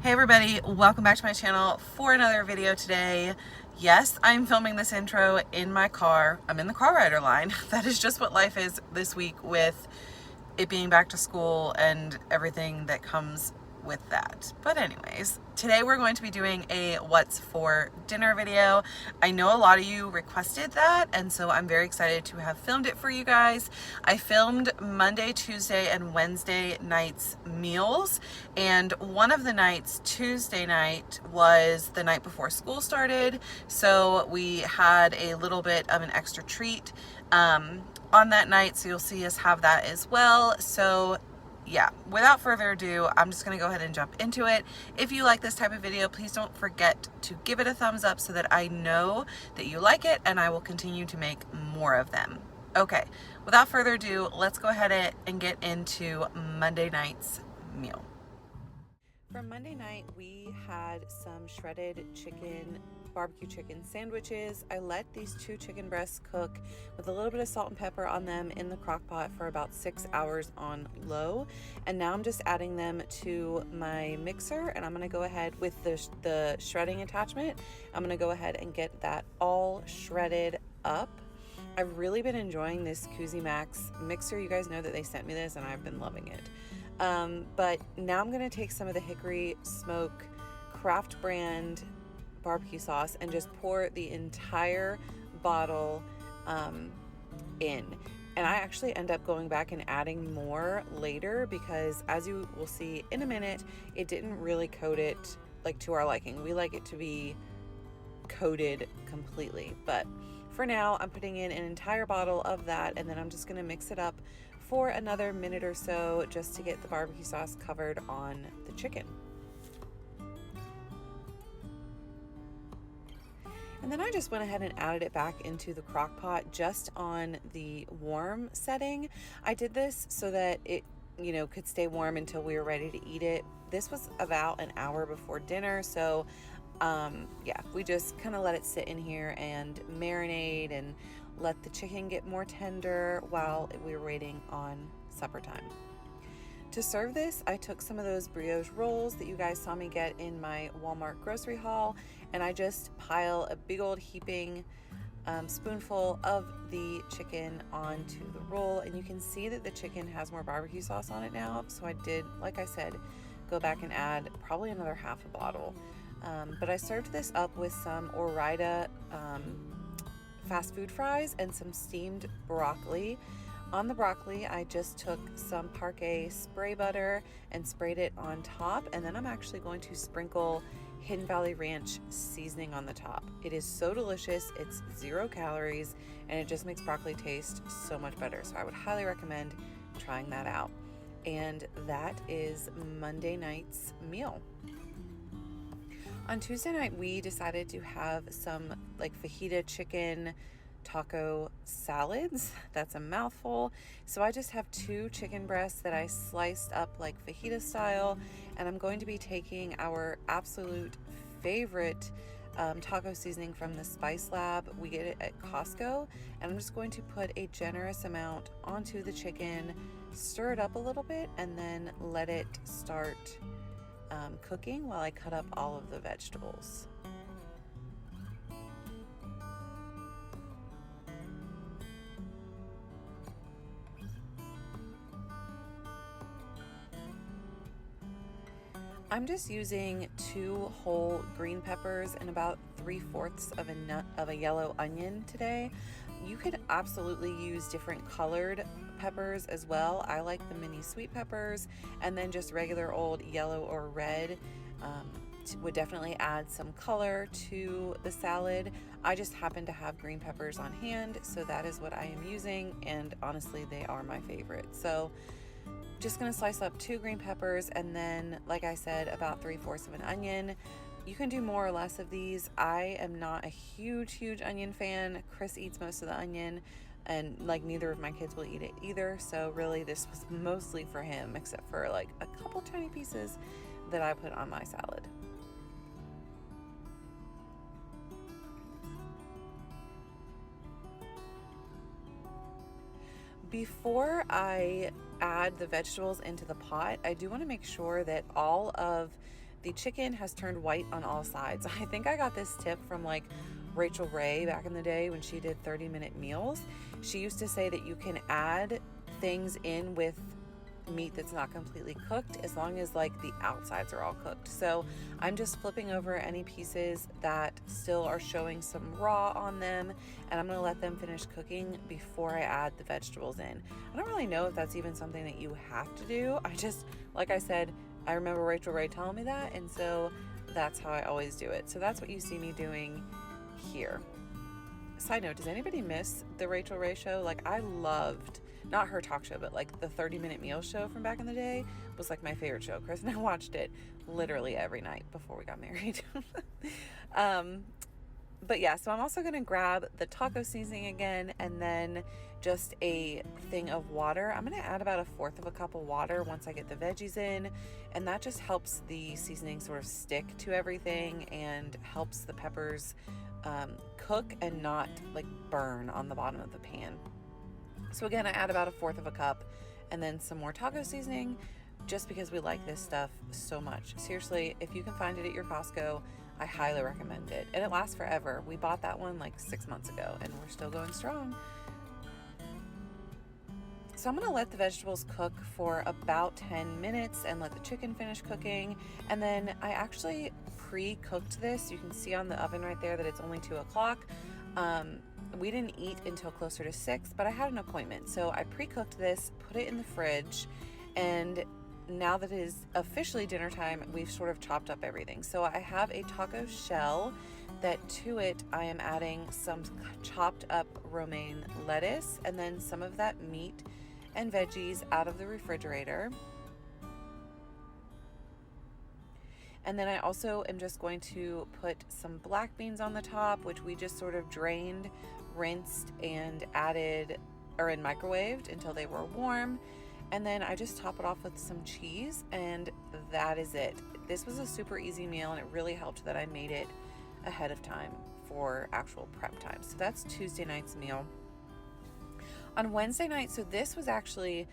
Hey everybody, welcome back to my channel for another video today. Yes, I'm filming this intro in my car. I'm in the car rider line. That is just what life is this week with it being back to school and everything that comes with that. But anyways, today we're going to be doing a what's for dinner video. I know a lot of you requested that, and so I'm very excited to have filmed it for you guys. I filmed Monday, Tuesday, and Wednesday nights meals, and one of the nights, Tuesday night, was the night before school started, so we had a little bit of an extra treat on that night, so you'll see us have that as well. So yeah, without further ado, I'm just going to go ahead and jump into it. If you like this type of video, please don't forget to give it a thumbs up so that I know that you like it and I will continue to make more of them. Okay, without further ado, let's go ahead and get into Monday night's meal. For Monday night, we had some shredded chicken, barbecue chicken sandwiches. I let these 2 chicken breasts cook with a little bit of salt and pepper on them in the crock pot for about 6 hours on low. And now I'm just adding them to my mixer, and I'm gonna go ahead with the shredding attachment. I'm gonna go ahead and get that all shredded up. I've really been enjoying this Cuisinart mixer. You guys know that they sent me this and I've been loving it. But now I'm going to take some of the Hickory Smoke craft brand barbecue sauce and just pour the entire bottle in. And I actually end up going back and adding more later because, as you will see in a minute, it didn't really coat it like to our liking. We like it to be coated completely. But for now, I'm putting in an entire bottle of that, and then I'm just going to mix it up for another minute or so just to get the barbecue sauce covered on the chicken. And then I just went ahead and added it back into the crock pot just on the warm setting. I did this so that it, could stay warm until we were ready to eat it. This was about an hour before dinner, so yeah, we just kind of let it sit in here and marinate and let the chicken get more tender while we were waiting on supper time. To serve this, I took some of those brioche rolls that you guys saw me get in my Walmart grocery haul, and I just pile a big old heaping spoonful of the chicken onto the roll, and you can see that the chicken has more barbecue sauce on it now, so I did, like I said, go back and add probably another half a bottle. But I served this up with some Ore-Ida fast food fries and some steamed broccoli. On the broccoli, I just took some Parquet spray butter and sprayed it on top, and then I'm actually going to sprinkle Hidden Valley Ranch seasoning on the top. It is so delicious, it's 0 calories, and it just makes broccoli taste so much better. So I would highly recommend trying that out. And that is Monday night's meal. On Tuesday night, we decided to have some like fajita chicken taco salads. That's a mouthful. So I just have 2 chicken breasts that I sliced up like fajita style, and I'm going to be taking our absolute favorite taco seasoning from the Spice Lab. We get it at Costco, and I'm just going to put a generous amount onto the chicken, stir it up a little bit, and then let it start cooking while I cut up all of the vegetables. I'm just using 2 whole green peppers and about 3/4 of a yellow onion today. You could absolutely use different colored peppers as well. I like the mini sweet peppers, and then just regular old yellow or red would definitely add some color to the salad. I just happen to have green peppers on hand, so that is what I am using, and honestly they are my favorite. So just gonna slice up 2 green peppers, and then, like I said, about 3/4 of an onion. You can do more or less of these. I am not a huge onion fan. Chris eats most of the onion, and like neither of my kids will eat it either. So really this was mostly for him, except for like a couple tiny pieces that I put on my salad. Before I add the vegetables into the pot, I do want to make sure that all of the chicken has turned white on all sides. I think I got this tip from like Rachel Ray back in the day when she did 30-minute meals. She used to say that you can add things in with meat that's not completely cooked as long as like the outsides are all cooked. So I'm just flipping over any pieces that still are showing some raw on them, and I'm gonna let them finish cooking before I add the vegetables in. I don't really know if that's even something that you have to do. I just, like I said, I remember Rachel Ray telling me that, and so that's how I always do it. So that's what you see me doing here. Side note, does anybody miss the Rachel Ray show? Like, I loved, not her talk show, but like the 30-minute meal show from back in the day was like my favorite show. Chris and I watched it literally every night before we got married. But yeah, so I'm also going to grab the taco seasoning again, and then just a thing of water. I'm going to add about 1/4 cup of water once I get the veggies in, and that just helps the seasoning sort of stick to everything and helps the peppers cook and not like burn on the bottom of the pan. So again, I add about 1/4 cup, and then some more taco seasoning, just because we like this stuff so much. Seriously, if you can find it at your Costco, I highly recommend it. And it lasts forever. We bought that one like 6 months ago, and we're still going strong. So I'm going to let the vegetables cook for about 10 minutes and let the chicken finish cooking. And then I actually pre-cooked this. You can see on the oven right there that it's only 2 o'clock. We didn't eat until closer to 6, but I had an appointment. So I pre-cooked this, put it in the fridge, and now that it is officially dinner time, we've sort of chopped up everything. So I have a taco shell that to it I am adding some chopped up romaine lettuce, and then some of that meat and veggies out of the refrigerator. And then I also am just going to put some black beans on the top, which we just sort of drained, rinsed, and added and microwaved until they were warm. And then I just top it off with some cheese, and that is it. This was a super easy meal, and it really helped that I made it ahead of time for actual prep time. So that's Tuesday night's meal. On Wednesday night, so this was actually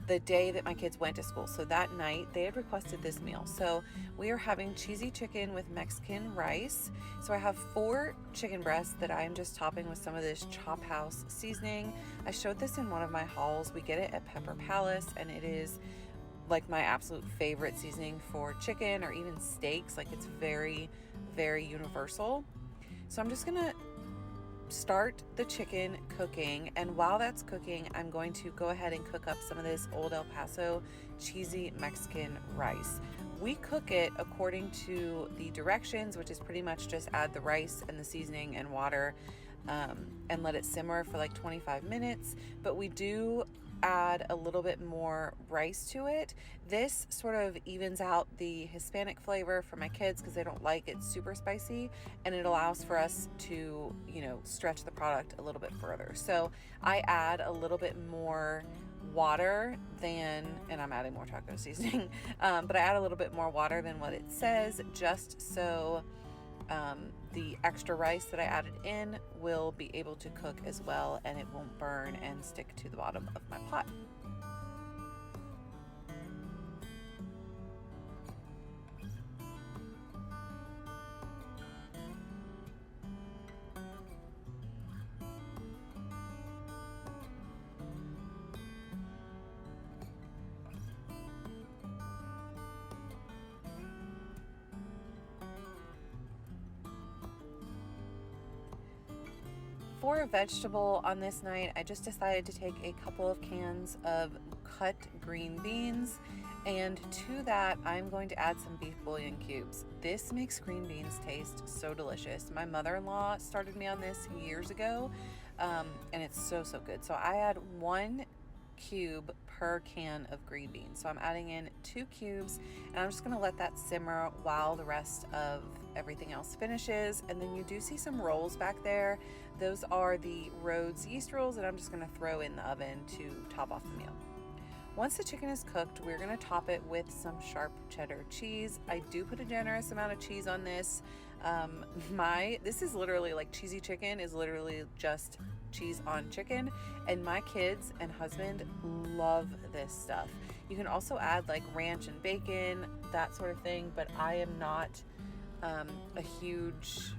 the day that my kids went to school. So that night they had requested this meal. So we are having cheesy chicken with Mexican rice. So I have 4 chicken breasts that I am just topping with some of this Chop House seasoning. I showed this in one of my hauls. We get it at Pepper Palace, and it is like my absolute favorite seasoning for chicken or even steaks. Like, it's very, very universal. So I'm just gonna start the chicken cooking, and while that's cooking, I'm going to go ahead and cook up some of this Old El Paso cheesy Mexican rice. We cook it according to the directions, which is pretty much just add the rice and the seasoning and water, and let it simmer for like 25 minutes. But we do add a little bit more rice to it. This sort of evens out the Hispanic flavor for my kids because they don't like it super spicy, and it allows for us to, stretch the product a little bit further. So I add a little bit more water than, and I'm adding more taco seasoning, but I add a little bit more water than what it says, just so the extra rice that I added in will be able to cook as well, and it won't burn and stick to the bottom of my pot. For a vegetable on this night, I just decided to take a couple of cans of cut green beans, and to that I'm going to add some beef bouillon cubes. This makes green beans taste so delicious. My mother-in-law started me on this years ago, and it's so good. So I add 1 cube per can of green beans. So I'm adding in 2 cubes, and I'm just going to let that simmer while the rest of everything else finishes. And then you do see some rolls back there. Those are the Rhodes yeast rolls that I'm just going to throw in the oven to top off the meal. Once the chicken is cooked, we're going to top it with some sharp cheddar cheese. I do put a generous amount of cheese on this. This is literally like cheesy chicken is literally just cheese on chicken, and my kids and husband love this stuff. You can also add like ranch and bacon, that sort of thing, but I am not a huge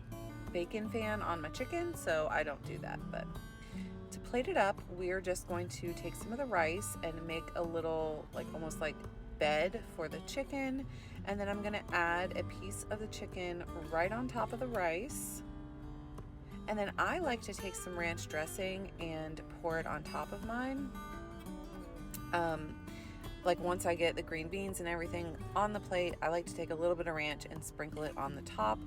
bacon fan on my chicken, so I don't do that. But to plate it up, we're just going to take some of the rice and make a little, like almost like bed for the chicken, and then I'm gonna add a piece of the chicken right on top of the rice. And then I like to take some ranch dressing and pour it on top of mine. Like once I get the green beans and everything on the plate, I like to take a little bit of ranch and sprinkle it on the top.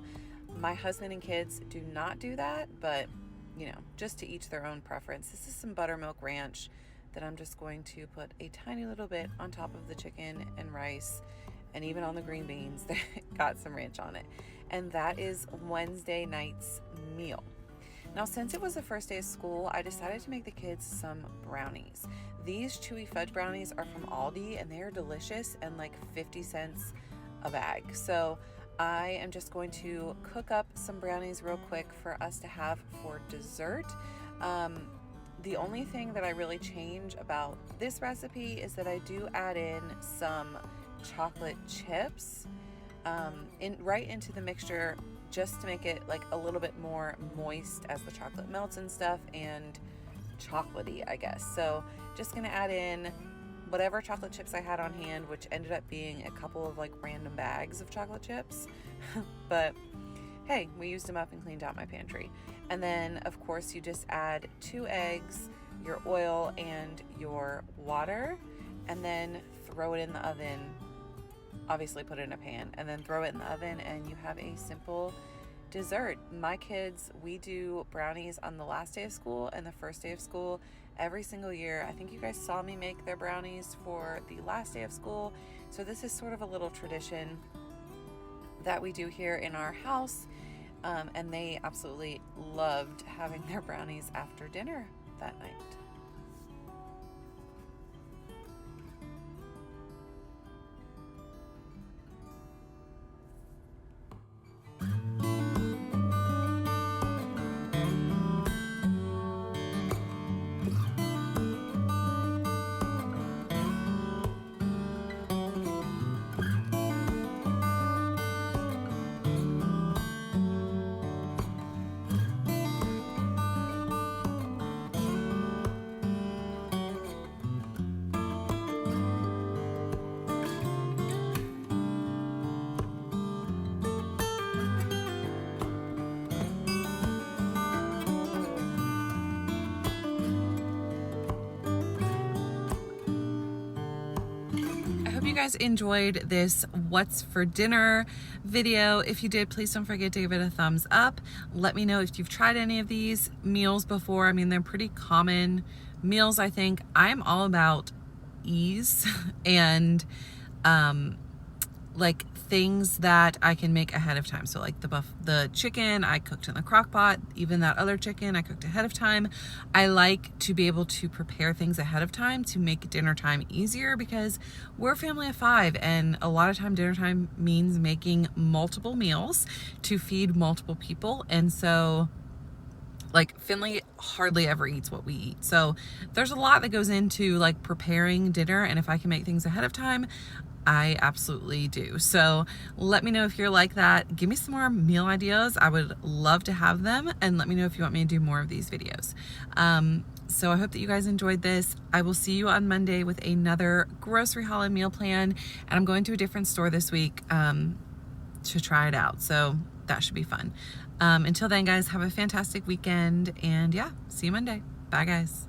My husband and kids do not do that, but you know, just to each their own preference. This is some buttermilk ranch that I'm just going to put a tiny little bit on top of the chicken and rice, and even on the green beans that got some ranch on it. And that is Wednesday night's meal. Now, since it was the first day of school, I decided to make the kids some brownies. These chewy fudge brownies are from Aldi, and they are delicious and like 50 cents a bag. So I am just going to cook up some brownies real quick for us to have for dessert. The only thing that I really change about this recipe is that I do add in some chocolate chips right into the mixture, just to make it like a little bit more moist as the chocolate melts and stuff, and chocolatey, I guess. So just gonna add in whatever chocolate chips I had on hand, which ended up being a couple of like random bags of chocolate chips. But hey, we used them up and cleaned out my pantry. And then of course you just add 2 eggs, your oil, and your water, and then throw it in the oven. Obviously put it in a pan and then throw it in the oven, and you have a simple dessert. My kids, we do brownies on the last day of school and the first day of school every single year. I think you guys saw me make their brownies for the last day of school. So this is sort of a little tradition that we do here in our house. And they absolutely loved having their brownies after dinner that night. You guys enjoyed this what's for dinner video. If you did, please don't forget to give it a thumbs up. Let me know if you've tried any of these meals before. I mean, they're pretty common meals, I think. I'm all about ease and like things that I can make ahead of time. So like the chicken I cooked in the crock pot, even that other chicken I cooked ahead of time. I like to be able to prepare things ahead of time to make dinner time easier, because we're a family of 5, and a lot of time dinner time means making multiple meals to feed multiple people. And so like Finley hardly ever eats what we eat. So there's a lot that goes into like preparing dinner, and if I can make things ahead of time, I absolutely do. So let me know if you're like that. Give me some more meal ideas. I would love to have them, and let me know if you want me to do more of these videos. So I hope that you guys enjoyed this. I will see you on Monday with another grocery haul and meal plan, and I'm going to a different store this week to try it out. So that should be fun. Until then, guys, have a fantastic weekend, and yeah, see you Monday. Bye, guys.